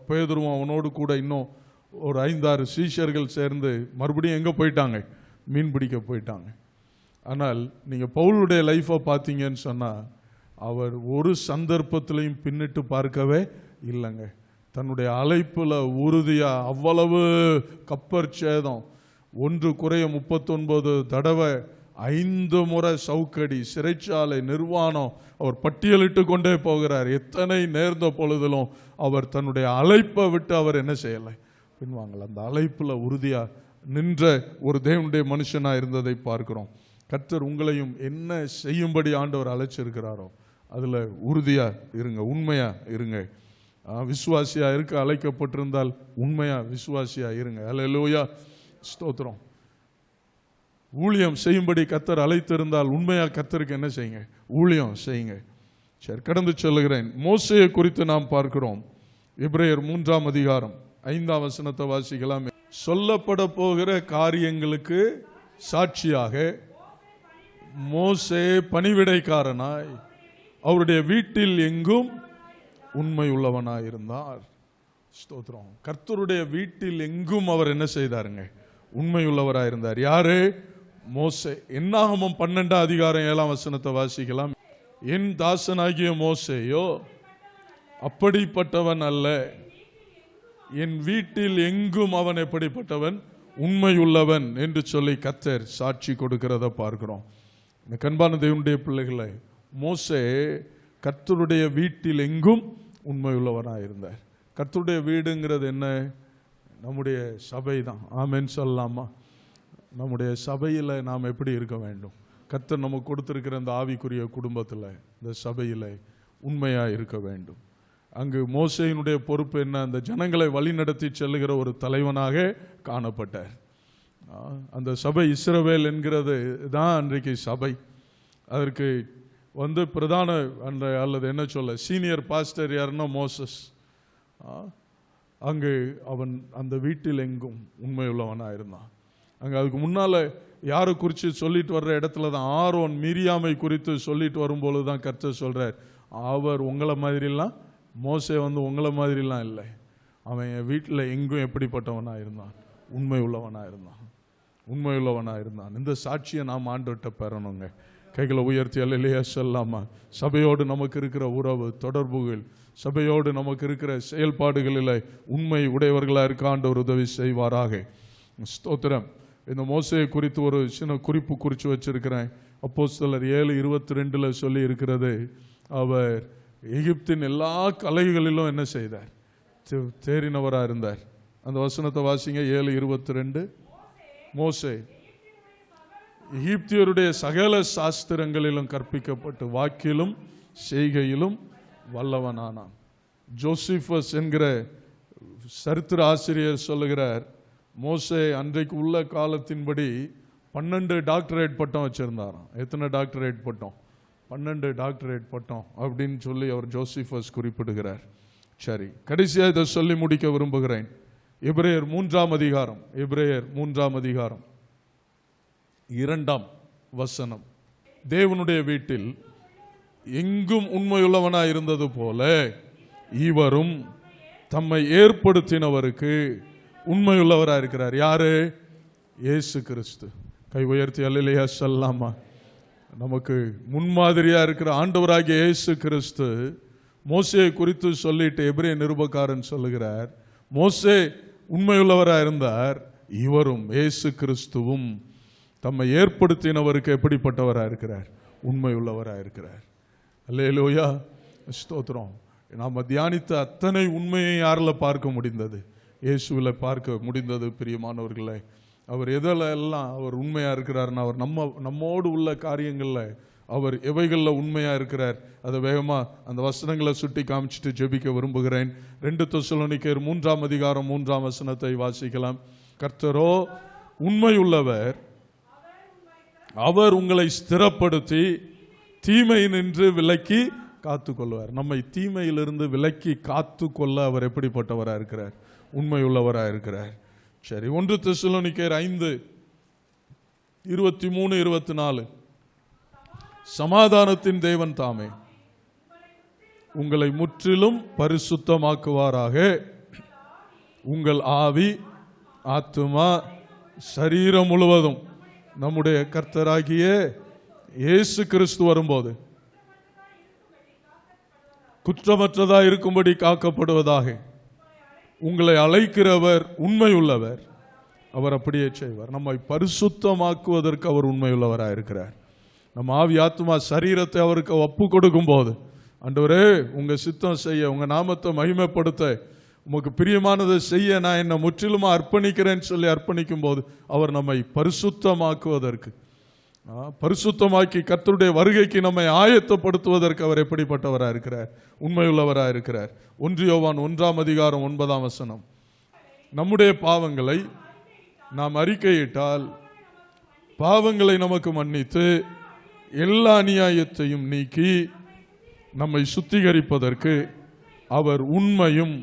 பேதுருவும் அவனோடு கூட இன்னும் ஒரு 5-6 சீஷர்கள் சேர்ந்து மறுபடியும் எங்கே போயிட்டாங்க? மீன் பிடிக்க போயிட்டாங்க. ஆனால் நீங்கள் பவுலுடைய லைஃப்பை பார்த்தீங்கன்னு சொன்னால் அவர் ஒரு சந்தர்ப்பத்திலையும் பின்னிட்டு பார்க்கவே இல்லைங்க. தன்னுடைய அழைப்பில் உறுதியாக அவ்வளவு கப்பர் சேதம், 1 குறைய 39 தடவை 5 முறை சவுக்கடி, சிறைச்சாலை, நிர்வாணம், அவர் பட்டியலிட்டு கொண்டே போகிறார். எத்தனை நேர்ந்த பொழுதிலும் அவர் தன்னுடைய அழைப்பை விட்டு அவர் என்ன செய்யலை? பின்வாங்கல. அந்த அழைப்பில் உறுதியாக நின்ற ஒரு தேவனுடைய மனுஷனாக இருந்ததை பார்க்கிறோம். கர்த்தர் உங்களையும் என்ன செய்யும்படி ஆண்டவர் அழைச்சிருக்கிறாரோ அதில் உறுதியாக இருங்க, உண்மையாக இருங்க. விசுவாசியாக இருக்க அழைக்கப்பட்டிருந்தால் உண்மையாக விசுவாசியாக இருங்க. அல்லேலூயா, ஸ்தோத்திரம். ஊழியம் செய்யும்படி கர்த்தர் அழைத்திருந்தால் உண்மையாக கர்த்தருக்கு என்ன செய்யுங்க? ஊழியம் செய்யுங்க. சரி, கடந்து சொல்லுகிறேன். மோசேயை குறித்து நாம் பார்க்கிறோம். எபிரேயர் 3 அதிகாரம் 5 வசனத்தை வாசிக்கலாம். சொல்லப்பட போகிற காரியங்களுக்கு சாட்சியாக மோசே பணிவிடைக்காரனாய் அவருடைய வீட்டில் எங்கும் உண்மை உள்ளவனாய் இருந்தார். ஸ்தோத்திரம். கர்த்தருடைய வீட்டில் எங்கும் அவர் என்ன செய்தாருங்க? உண்மை உள்ளவராய் இருந்தார். யாரு? மோசே. என்னாகமம் 12 அதிகாரம் 7 வசனத்தை வாசிக்கலாம். என் தாசனாகிய மோசேயோ அப்படிப்பட்டவன் அல்ல, என் வீட்டில் எங்கும் அவன் எப்படிப்பட்டவன்? உண்மையுள்ளவன் என்று சொல்லி கர்த்தர் சாட்சி கொடுக்கிறத பார்க்கிறோம். கண்பான தேவனுடைய பிள்ளைகளை, மோசே கர்த்தருடைய வீட்டில் எங்கும் உண்மையுள்ளவனாக இருந்தார். கர்த்தருடைய வீடுங்கிறது என்ன? நம்முடைய சபை தான். ஆமென் சொல்லலாமா? நம்முடைய சபையில் நாம் எப்படி இருக்க வேண்டும்? கர்த்தர் நமக்கு கொடுத்திருக்கிற இந்த ஆவிக்குரிய குடும்பத்தில், இந்த சபையில் உண்மையாக இருக்க வேண்டும். அங்கு மோசேயினுடைய பொறுப்பு என்ன? அந்த ஜனங்களை வழிநடத்தி செல்லுகிற ஒரு தலைவனாக காணப்பட்டார். அந்த சபை இஸ்ரவேல் என்கிறது தான் அன்றைக்கு சபை. அதற்கு பிரதான அல்லது என்ன சொல்ல சீனியர் பாஸ்டர் யாருன்னா மோசஸ். அங்கு அவன் அந்த வீட்டில் எங்கும் உண்மையுள்ளவனாக இருந்தான். அங்கே அதுக்கு முன்னால் யாரை குறித்து சொல்லிட்டு வர்ற இடத்துல தான் ஆரோன் மிரியாமை குறித்து சொல்லிட்டு வரும்பொழுது தான் கர்த்தர் சொல்கிறார், அவர் உங்களை மாதிரிலாம், மோசே உங்களை மாதிரிலாம் இல்லை, அவன் என் வீட்டில் எங்கும் எப்படிப்பட்டவனாக இருந்தான்? உண்மை உள்ளவனாக இருந்தான், உண்மை உள்ளவனாக இருந்தான். இந்த சாட்சியை நாம் ஆண்டவர்கிட்ட பெறணுங்க. கைகளை உயர்த்தி அல்லேலூயா சொல்லாமா? சபையோடு நமக்கு இருக்கிற உறவு தொடர்புகள், சபையோடு நமக்கு இருக்கிற செயல்பாடுகளில் உண்மை உடையவர்களாக இருக்க ஆண்டவர் உதவி செய்வாராக. ஸ்தோத்திரம். இந்த மோசேயை குறித்து ஒரு சின்ன குறிப்பு குறித்து வச்சிருக்கிறேன். அப்போஸ்தலர் 7:22 சொல்லி இருக்கிறது, அவர் எகிப்தின் எல்லா கலைகளிலும் என்ன செய்தார்? தேறினவராக இருந்தார். அந்த வசனத்தை வாசிங்க. 7:22. மோசே எகிப்தியருடைய சகல சாஸ்திரங்களிலும் கற்பிக்கப்பட்டு வாக்கிலும் செய்கையிலும் வல்லவனானான். ஜோசிபஸ் என்கிற சரித்திர ஆசிரியர் சொல்லுகிறார், மோசே அன்றைக்கு உள்ள காலத்தின்படி 12 டாக்டரேட் பட்டம் வச்சிருந்தாராம். எத்தனை டாக்டரேட் பட்டம்? 12 டாக்டரேட் பட்டம் அப்படின்னு சொல்லி அவர் ஜோசிபஸ் குறிப்பிடுகிறார். சரி, கடைசியாக இதை சொல்லி முடிக்க விரும்புகிறேன். எபிரேயர் 3ஆம் அதிகாரம், எபிரேயர் 3ஆம் அதிகாரம் 2ஆம் வசனம். தேவனுடைய வீட்டில் எங்கும் உண்மையுள்ளவனாய் இருந்தது போல இவரும் தம்மை ஏற்படுத்தினவருக்கு உண்மையுள்ளவராக இருக்கிறார். யாரு? இயேசு கிறிஸ்து. கை உயர்த்தி அல்லேலூயா சொல்லலாமா? நமக்கு முன்மாதிரியா இருக்கிற ஆண்டவராகிய இயேசு கிறிஸ்து மோசே குறித்து சொல்லிட்டு எபிரேய நிருபக்காரன் சொல்லுகிறார், மோசே உண்மையுள்ளவராக இருந்தார், இவரும் இயேசு கிறிஸ்துவும் தம்மை ஏற்படுத்தினவருக்கு எப்படிப்பட்டவராக இருக்கிறார்? உண்மையுள்ளவராக இருக்கிறார். அல்லேலூயா, ஸ்தோத்திரம். நாம் தியானித்த அத்தனை உண்மையை யாரில் பார்க்க முடிந்தது? இயேசுவில் பார்க்க முடிந்தது. பிரியமானவர்களே, அவர் எதெல்லாம் அவர் உண்மையாக இருக்கிறார்னா, அவர் நம்மோடு உள்ள காரியங்களில் அவர் எவைகளில் உண்மையாக இருக்கிறார், அதை வேகமாக அந்த வசனங்களை சுட்டி காமிச்சிட்டு ஜெபிக்க விரும்புகிறேன். 2 தெசலோனிக்கேயர் 3ஆம் அதிகாரம் 3ஆம் வசனத்தை வாசிக்கலாம். கர்த்தரோ உண்மையுள்ளவர், அவர் உங்களை ஸ்திரப்படுத்தி தீமையினின்று விலக்கி காத்துக்கொள்வார். நம்மை தீமையிலிருந்து விலக்கி காத்துக்கொள்ள அவர் எப்படிப்பட்டவராக இருக்கிறார்? உண்மையுள்ளவராக இருக்கிறார். சரி, 1 தெசலோனிக்கேயர் 5:23-24. சமாதானத்தின் தேவன் தாமே உங்களை முற்றிலும் பரிசுத்தமாக்குவாராக. உங்கள் ஆவி, ஆத்துமா, சரீரம் முழுவதும் நம்முடைய கர்த்தராகிய இயேசு கிறிஸ்து வரும்போது குற்றமற்றதாக இருக்கும்படி காக்கப்படுவதாக. உங்களை அழைக்கிறவர் உண்மையுள்ளவர், அவர் அப்படியே செய்வார். நம்மை பரிசுத்தமாக்குவதற்கு அவர் உண்மையுள்ளவராக இருக்கிறார். நம்ம ஆவி, ஆத்துமா, சரீரத்தை அவருக்கு ஒப்பு கொடுக்கும் போது, ஆண்டவரே உங்க சித்தம் செய்ய, உங்க நாமத்தை மகிமைப்படுத்த, உமக்கு பிரியமானதை செய்ய நான் என்னை முற்றிலுமா அர்ப்பணிக்கிறேன்னு சொல்லி அர்ப்பணிக்கும் போது அவர் நம்மை பரிசுத்தமாக்குவதற்கு, பரிசுத்தமாக்கி கர்த்தருடைய வருகைக்கு நம்மை ஆயத்தப்படுத்துவதற்கு அவர் எப்படிப்பட்டவராக இருக்கிறார்? உண்மையுள்ளவராக இருக்கிறார். 1 யோவான் 1ஆம் அதிகாரம் 9ஆம் வசனம். நம்முடைய பாவங்களை நாம் அறிக்கையிட்டால் பாவங்களை நமக்கு மன்னித்து எல்லா அநியாயத்தையும் நீக்கி நம்மை சுத்திகரிப்பதற்கு அவர் உண்மையும்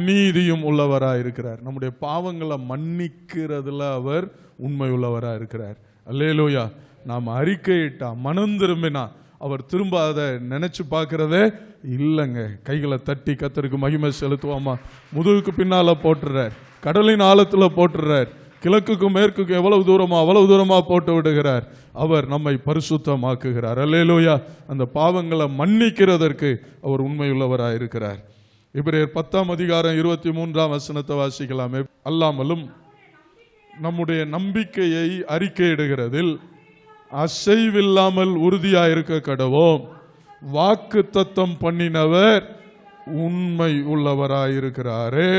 நீதியும் உள்ளவராக இருக்கிறார். நம்முடைய பாவங்களை மன்னிக்கிறதுல அவர் உண்மை உள்ளவராக இருக்கிறார். அல்லேலூயா. நாம் அறிக்கையிட்டா, மனம் திரும்பினா அவர் திரும்ப அதை நினைச்சு பார்க்கறதே இல்லைங்க. கைகளை தட்டி கர்த்தருக்கு மகிமை செலுத்துவோமா? முதுகுக்கு பின்னால போட்டுறார், கடலின் ஆழத்துல போட்டுறார், கிழக்குக்கும் மேற்குக்கும் எவ்வளவு தூரமா அவ்வளவு தூரமா போட்டு விடுகிறார். அவர் நம்மை பரிசுத்தமாக்குகிறார். அல்லேலூயா. அந்த பாவங்களை மன்னிக்கிறதற்கு அவர் உண்மையுள்ளவராக இருக்கிறார். எபிரேயர் 10ஆம் அதிகாரம் 23ஆம் வசனத்தை வாசிக்கலாமே. அல்லாமலும் நம்முடைய நம்பிக்கையை அறிக்கையிடுகிறதில் அசைவில்லாமல் உறுதியாயிருக்க கடவோம். வாக்கு தத்தம் பண்ணினவர் உண்மை உள்ளவராயிருக்கிறாரே.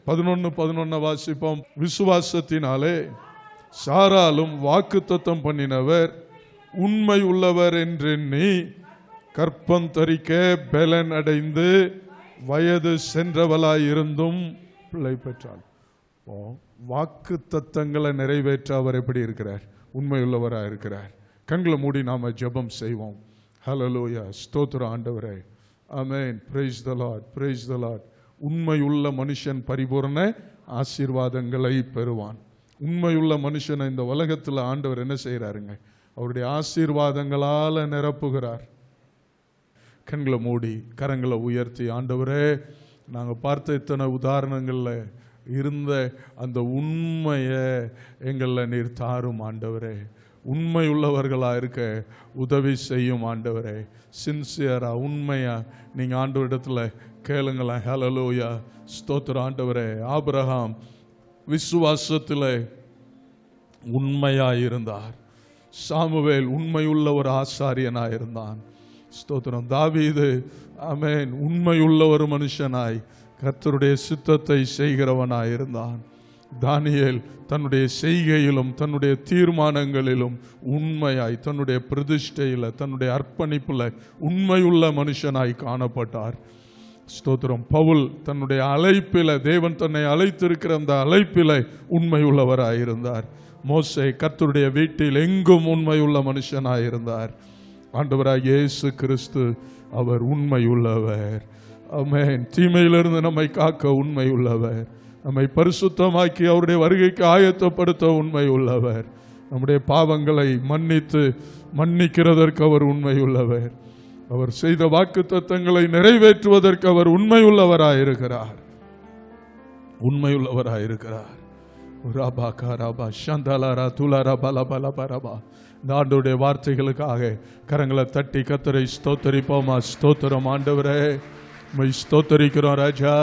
11:11 வாசிப்போம். விசுவாசத்தினாலே சாராலும் வாக்கு தத்தம் பண்ணினவர் உண்மை உள்ளவர் என்றெண்ணி கற்பம் தரிக்க பலன் அடைந்து வயது சென்றவளாயிருந்தும் பிள்ளை பெற்றாள். வாக்கு தத்தங்களை நிறைவேற்ற அவர் எப்படி இருக்கிறார்? உண்மையுள்ளவராக இருக்கிறார். கண்களை மூடி நாம ஜெபம் செய்வோம். ஹல்லேலூயா. ஸ்தோத்திரம் ஆண்டவரே. Amen. Praise the lord, praise the lord. உண்மையுள்ள மனுஷன் பரிபூர்ண ஆசீர்வாதங்களை பெறுவான். உண்மையுள்ள மனுஷனை இந்த உலகத்தில் ஆண்டவர் என்ன செய்கிறாருங்க? அவருடைய ஆசீர்வாதங்களால நிரப்புகிறார். கண்களை மூடி கரங்களை உயர்த்தி, ஆண்டவரே நாங்கள் பார்த்த இத்தனை உதாரணங்களில் இருந்த அந்த உண்மையை எங்களில் நீர் தாரும் ஆண்டவரே. உண்மை உள்ளவர்களாக இருக்க உதவி செய்யும் ஆண்டவரே. சின்சியரா, உண்மையா நீங்கள் ஆண்டவரிடத்தில் கேளுங்களா. ஹல்லேலூயா. ஸ்தோத்திரம் ஆண்டவரே. ஆபிரகாம் விசுவாசத்தில் உண்மையாக இருந்தார். சாமுவேல் உண்மையுள்ள ஒரு ஆசாரியனாக இருந்தான். ஸ்தோத்திரம். தாவீது ஆமென் உண்மையுள்ள ஒரு மனுஷனாய் கர்த்தருடைய சித்தத்தை செய்கிறவனாயிருந்தான். தானியேல் தன்னுடைய செய்கையிலும் தன்னுடைய தீர்மானங்களிலும் உண்மையாய், தன்னுடைய பிரதிஷ்டையில், தன்னுடைய அர்ப்பணிப்புல உண்மையுள்ள மனுஷனாய் காணப்பட்டார். ஸ்தோத்திரம். பவுல் தன்னுடைய அழைப்பில, தேவன் தன்னை அழைத்திருக்கிற அந்த அழைப்பில உண்மை உள்ளவராயிருந்தார். மோசே கர்த்தருடைய வீட்டில் எங்கும் உண்மையுள்ள மனுஷனாயிருந்தார். ஆண்டவராய் இயேசு கிறிஸ்து அவர் உண்மை உள்ளவர். ஆமென். தீமையிலிருந்து நம்மை காக்க உண்மை உள்ளவர். நம்மை பரிசுத்தமாக்கி அவருடைய வருகைக்கு ஆயத்தப்படுத்த உண்மை உள்ளவர். நம்முடைய பாவங்களை மன்னிக்கிறதற்கு அவர் உண்மை உள்ளவர். அவர் செய்த வாக்குத்தத்தங்களை நிறைவேற்றுவதற்கு அவர் உண்மை உள்ளவராயிருக்கிறார். உண்மையுள்ளவராயிருக்கிறார். இந்த ஆண்டவருடைய வார்த்தைகளுக்காக கரங்களை தட்டி கர்த்தரை ஸ்தோத்தரிப்போமா. ஸ்தோத்திரம் ஆண்டவரே, ஸ்தோத்தரிக்கிறோம் ராஜா.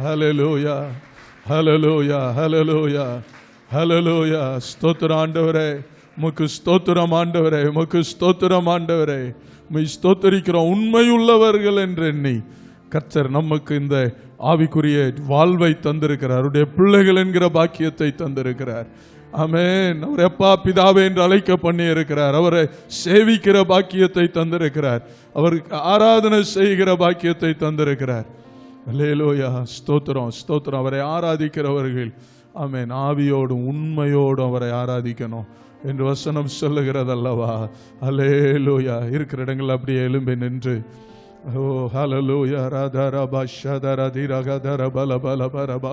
ஹல்லேலூயா, ஹல்லேலூயா, ஹல்லேலூயா, ஹல்லேலூயா. ஸ்தோத்திரம் ஆண்டவரே, உமக்கு ஸ்தோத்திரம் ஆண்டவரே, உமக்கு ஸ்தோத்திரம் ஆண்டவரே. ஸ்தோத்தரிக்கிறோம். உண்மையுள்ளவர்கள் என்று எண்ணி கர்த்தர் நமக்கு இந்த ஆவிக்குரிய வாழ்வை தந்திருக்கிறார். அவருடைய பிள்ளைகள் என்கிற பாக்கியத்தை தந்திருக்கிறார். ஆமென். அவர் அப்பா பிதாவே என்று அழைக்க பண்ணி இருக்கிறார். அவரை சேவிக்கிற பாக்கியத்தை தந்திருக்கிறார். அவருக்கு ஆராதனை செய்கிற பாக்கியத்தை தந்திருக்கிறார். அல்லேலூயா, ஸ்தோத்திரம், ஸ்தோத்திரம். அவரை ஆராதிக்கிறவர்கள் ஆமென் ஆவியோடும் உண்மையோடும் அவரை ஆராதிக்கணும் என்று வசனம் சொல்லுகிறதல்லவா. அல்லேலூயா. இருக்கிற இடங்கள் அப்படியே எழும்பி நின்று ஓ ஹல்லேலூயா ராதரபா ஷதரதிரகதரபலபலபரபா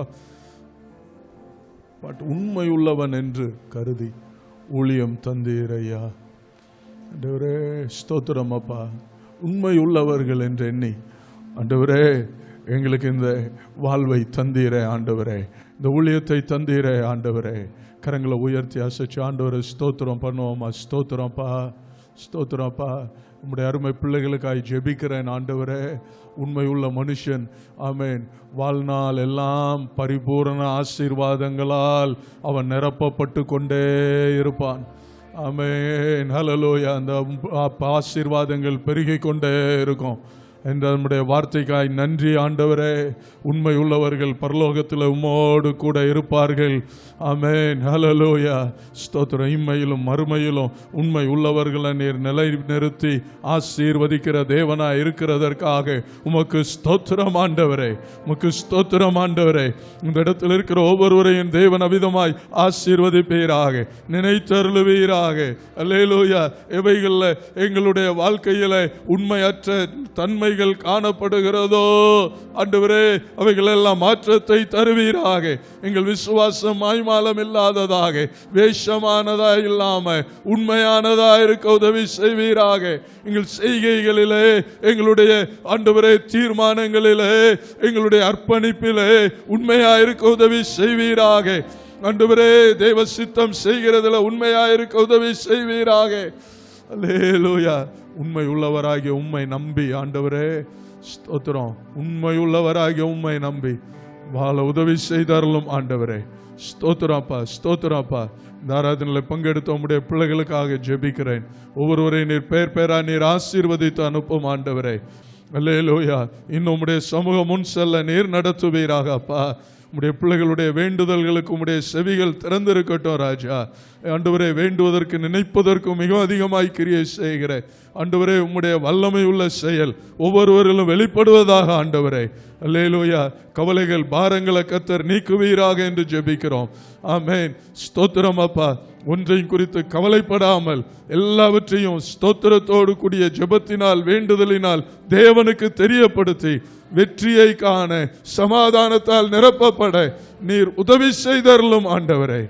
பட் உண்மை உள்ளவன் என்று கருதி ஊழியம் தந்தீரையா. ஆண்டவரே ஸ்தோத்திரம் அப்பா. உண்மை உள்ளவர்கள் என்று எண்ணி ஆண்டவரே எங்களுக்கு இந்த வாழ்வை தந்தீரே ஆண்டவரே, இந்த ஊழியத்தை தந்தீரே ஆண்டவரே. கரங்களை உயர்த்தி அசைச்சு ஆண்டவரை ஸ்தோத்திரம் பண்ணுவோமா. ஸ்தோத்திரம்ப்பா, ஸ்தோத்திரம்ப்பா. உம்முடைய அருமை பிள்ளைகளுக்காய் ஜெபிக்கிறேன் ஆண்டவரே. உண்மையுள்ள மனுஷன் ஆமென் வாழ்நாள் எல்லாம் பரிபூரண ஆசீர்வாதங்களால் அவன் நிரப்பப்பட்டு கொண்டே இருப்பான். ஆமென். ஹல்லேலூயா. அந்த ஆசீர்வாதங்கள் பெருகிக் கொண்டே இருக்கும் என்ற நம்முடைய வார்த்தைக்காய் நன்றி ஆண்டவரே. உண்மை உள்ளவர்கள் பரலோகத்தில் உம்மோடு கூட இருப்பார்கள். ஆமென். ஹல்லேலூயா. ஸ்தோத்திரம். இம்மையிலும் மறுமையிலும் உண்மை உள்ளவர்களை நீர் நிலை நிறுத்தி ஆசீர்வதிக்கிற தேவனாய் இருக்கிறதற்காக உமக்கு ஸ்தோத்திரம் ஆண்டவரே, உமக்கு ஸ்தோத்திரம் ஆண்டவரே. இந்த இடத்தில் இருக்கிற ஒவ்வொருவரையும் தேவன் அவிதமாய் ஆசீர்வதிப்பீராக, நினைத்தருளுவீராக. அல்லேலூயா. எவைகளில் எங்களுடைய வாழ்க்கையில உண்மையற்ற தன்மைகள் காணப்படுகிறதோ ஆண்டவரே அவைகள் எல்லாம் மாற்றத்தை தருவீராக. எங்கள் விசுவாசம் மாய்மாலம் இல்லாததாக, வேஷமானதா இல்லாம உண்மையானதா இருக்க உதவி செய்வீராக. எங்கள் செய்கைகளிலே, எங்களுடைய ஆண்டவரே தீர்மானங்களிலே, எங்களுடைய அர்ப்பணிப்பிலே உண்மையா இருக்க உதவி செய்வீராக. ஆண்டவரே தேவ சித்தம் செய்கிறதுல உண்மையா இருக்க உதவி செய்வீராக. அல்லேலூயா. உண்மை உள்ளவராகிய உம்மை நம்பி ஆண்டவரே ஸ்தோத்திரம். உண்மை உள்ளவராகிய உம்மை நம்பி வாழ உதவி செய்தார்களும் ஆண்டவரே. ஸ்தோத்திரப்பா, ஸ்தோத்திரப்பா. இந்த ஆராதனையில் பங்கெடுத்த உம்முடைய பிள்ளைகளுக்காக ஜெபிக்கிறேன். ஒவ்வொருவரையும் நீர் பேர் பேரா நீர் ஆசீர்வதித்து அனுப்பும் ஆண்டவரே. அல்லேலூயா. இன்னும் உம்முடைய சமூகம் முன் செல்ல நீர் நடத்துவீராக அப்பா. உம்முடைய பிள்ளைகளுடைய வேண்டுதல்களுக்கு உம்முடைய செவிகள் திறந்திருக்கட்டும் ராஜா. ஆண்டவரே வேண்டுவதற்கு நினைப்பதற்கு மிக அதிகமாய் கிரியை செய்கிற ஆண்டவரே உம்முடைய வல்லமை உள்ள செயல் ஒவ்வொருவரிலும் வெளிப்படுவதாக ஆண்டவரே. அல்லேலூயா. கவலைகள் பாரங்களை கர்த்தர் நீக்குவீராக என்று ஜெபிக்கிறோம். ஆமென். ஸ்தோத்திரம் அப்பா. ஒன்றையும் குறித்து கவலைப்படாமல் எல்லாவற்றையும் ஸ்தோத்திரத்தோடு கூடிய ஜெபத்தினால் வேண்டுதலினால் தேவனுக்கு தெரியப்படுத்தி வெற்றியை காண சமாதானத்தால் நிரப்பப்பட நீர் உதவி செய்தருளும் ஆண்டவரே.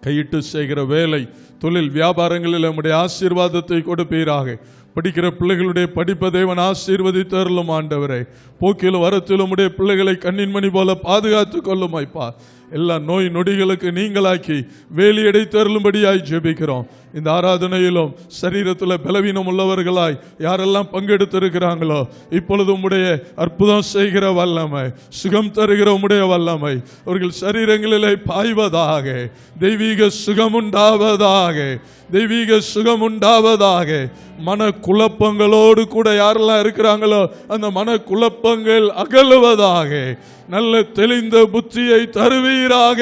கையிட்டு செய்கிற வேலை, தொழில், வியாபாரங்களில் நம்முடைய ஆசீர்வாதத்தை கொடுப்பீராக. படிக்கிற பிள்ளைகளுடைய படிப்பை தேவன் ஆசீர்வதித்தருளும் ஆண்டவரே. போக்கிலும் வரத்திலும் உடைய பிள்ளைகளை கண்ணின்மணி போல பாதுகாத்து கொள்ளும் ஐப்பா. எல்லா நோய் நொடிகளுக்கு நீங்களாக்கி வேலியடைத்தருளும்படியாய் ஜெபிக்கிறோம். இந்த ஆராதனையிலும் சரீரத்தில் பலவீனம் உள்ளவர்களாய் யாரெல்லாம் பங்கெடுத்திருக்கிறாங்களோ இப்பொழுது உம்முடைய அற்புதம் செய்கிற வல்லமை, சுகம் தருகிற உம்முடைய வல்லமை அவர்கள் சரீரங்களிலே பாய்வதாக. தெய்வீக சுகம் உண்டாவதாக, தெய்வீக சுகம் உண்டாவதாக. மன குழப்பங்களோடு கூட யாரெல்லாம் இருக்கிறாங்களோ அந்த மன குழப்பங்கள் அகலுவதாக. நல்ல தெளிந்த புத்தியை தருவீராக.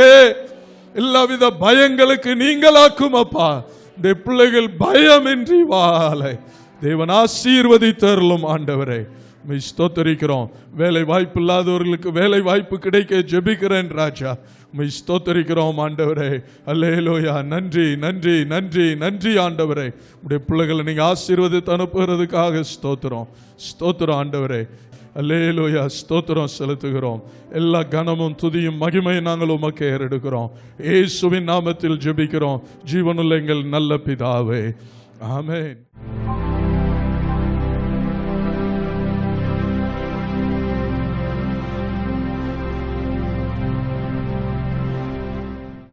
எல்லாவித பயங்களுக்கு நீங்களாக்கும் அப்பா. இந்த பிள்ளைகள் பயமின்றி வாழ தேவன் ஆசீர்வதித்தருளும் ஆண்டவரே. ஸ்தோத்தரிக்கிறோம். வேலை வாய்ப்பு இல்லாதவர்களுக்கு வேலை வாய்ப்பு கிடைக்க ஜெபிக்கிறேன் ராஜா. ஸ்தோத்தரிக்கிறோம் ஆண்டவரே. அல்லேலூயா. நன்றி நன்றி நன்றி நன்றி ஆண்டவரே. உடைய பிள்ளைகளை நீங்க ஆசீர்வதித்து அனுப்புகிறதுக்காக ஸ்தோத்திரம் ஸ்தோத்திரம் ஆண்டவரே. அல்லேலூயா. ஸ்தோத்திரம் செலுத்துகிறோம். எல்லா கனமும் துதியும் மகிமையும் நாங்கள் உமக்கு ஏறெடுக்கிறோம். இயேசுவின் நாமத்தில் ஜெபிக்கிறோம் ஜீவனுள்ள எங்கள் நல்ல பிதாவே. ஆமென்.